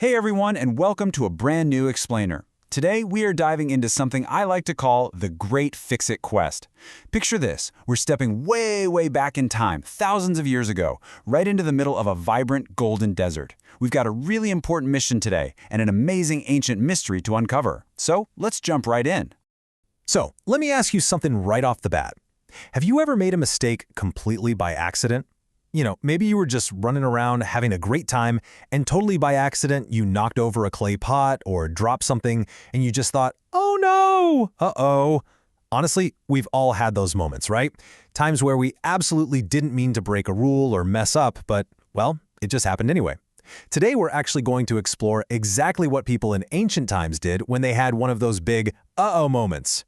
Hey everyone, and welcome to a brand new explainer. Today we are diving into something I like to call the Great Fix-It Quest. Picture this, we're stepping way back in time, thousands of years ago, right into the middle of a vibrant golden desert. We've got a really important mission today, and an amazing ancient mystery to uncover. So let's jump right in. So, let me ask you something right off the bat. Have you ever made a mistake completely by accident? Maybe you were just running around having a great time and totally by accident you knocked over a clay pot or dropped something and you just thought, oh no, uh-oh. Honestly, we've all had those moments, right? Times where we absolutely didn't mean to break a rule or mess up, but, well, it just happened anyway. Today we're actually going to explore exactly what people in ancient times did when they had one of those big uh-oh moments.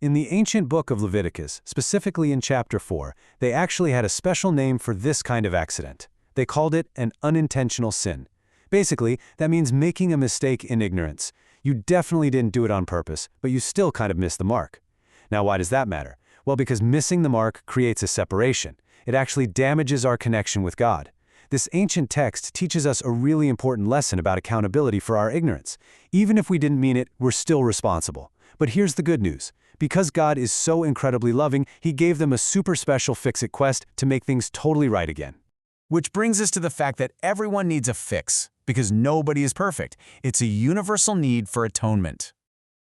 In the ancient book of Leviticus, specifically in chapter 4, they actually had a special name for this kind of accident. They called it an unintentional sin. Basically, that means making a mistake in ignorance. You definitely didn't do it on purpose, but you still kind of missed the mark. Now, why does that matter? Well, because missing the mark creates a separation. It actually damages our connection with God. This ancient text teaches us a really important lesson about accountability for our ignorance. Even if we didn't mean it, we're still responsible. But here's the good news. Because God is so incredibly loving, He gave them a super special fix-it quest to make things totally right again. Which brings us to the fact that everyone needs a fix, because nobody is perfect. It's a universal need for atonement.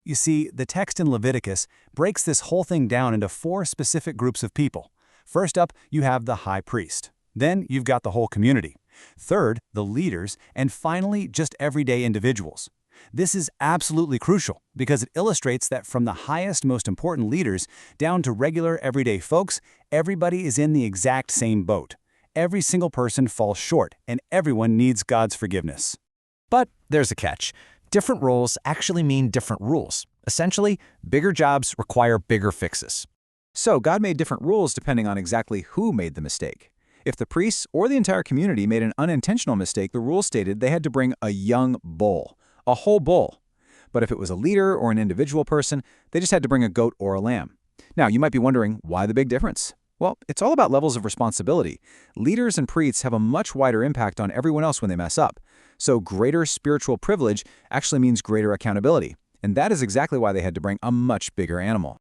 You see, the text in Leviticus breaks this whole thing down into 4 specific groups of people. First up, you have the high priest. Then you've got the whole community. Third, the leaders, and finally, just everyday individuals. This is absolutely crucial because it illustrates that from the highest, most important leaders down to regular, everyday folks, everybody is in the exact same boat. Every single person falls short, and everyone needs God's forgiveness. But there's a catch. Different roles actually mean different rules. Essentially, bigger jobs require bigger fixes. So God made different rules depending on exactly who made the mistake. If the priests or the entire community made an unintentional mistake, the rule stated they had to bring a young bull. A whole bull. But if it was a leader or an individual person, they just had to bring a goat or a lamb. Now, you might be wondering, why the big difference? Well, it's all about levels of responsibility. Leaders and priests have a much wider impact on everyone else when they mess up. So greater spiritual privilege actually means greater accountability. And that is exactly why they had to bring a much bigger animal.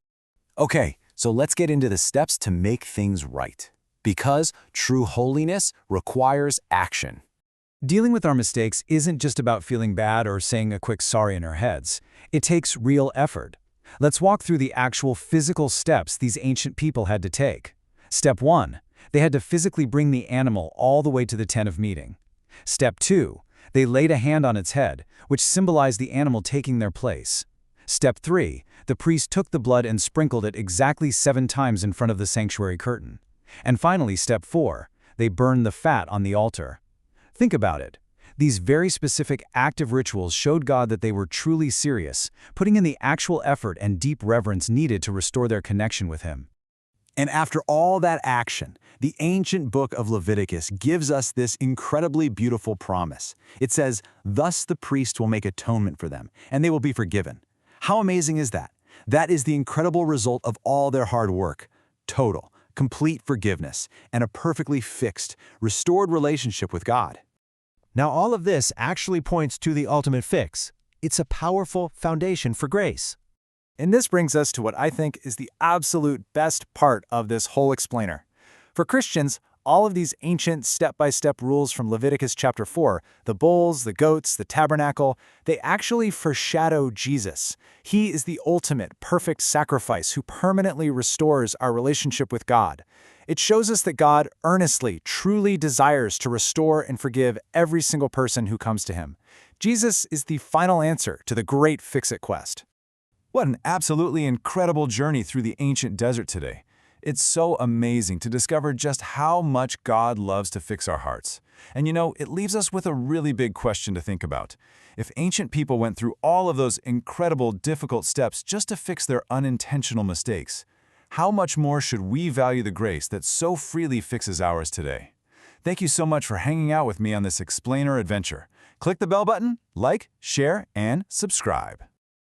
Okay, so let's get into the steps to make things right. Because true holiness requires action. Dealing with our mistakes isn't just about feeling bad or saying a quick sorry in our heads. It takes real effort. Let's walk through the actual physical steps these ancient people had to take. Step 1. They had to physically bring the animal all the way to the tent of meeting. Step 2. They laid a hand on its head, which symbolized the animal taking their place. Step 3. The priest took the blood and sprinkled it exactly 7 times in front of the sanctuary curtain. And finally, Step 4. They burned the fat on the altar. Think about it. These very specific active rituals showed God that they were truly serious, putting in the actual effort and deep reverence needed to restore their connection with Him. And after all that action, the ancient book of Leviticus gives us this incredibly beautiful promise. It says, "Thus the priest will make atonement for them, and they will be forgiven." How amazing is that? That is the incredible result of all their hard work. Total, complete forgiveness, and a perfectly fixed, restored relationship with God. Now, all of this actually points to the ultimate fix. It's a powerful foundation for grace. And this brings us to what I think is the absolute best part of this whole explainer. For Christians, all of these ancient step-by-step rules from Leviticus chapter 4, the bulls, the goats, the tabernacle, they actually foreshadow Jesus. He is the ultimate, perfect sacrifice who permanently restores our relationship with God. It shows us that God earnestly, truly desires to restore and forgive every single person who comes to Him. Jesus is the final answer to the great fix-it quest. What an absolutely incredible journey through the ancient desert today. It's so amazing to discover just how much God loves to fix our hearts. And it leaves us with a really big question to think about. If ancient people went through all of those incredible, difficult steps just to fix their unintentional mistakes, how much more should we value the grace that so freely fixes ours today? Thank you so much for hanging out with me on this explainer adventure. Click the bell button, like, share, and subscribe.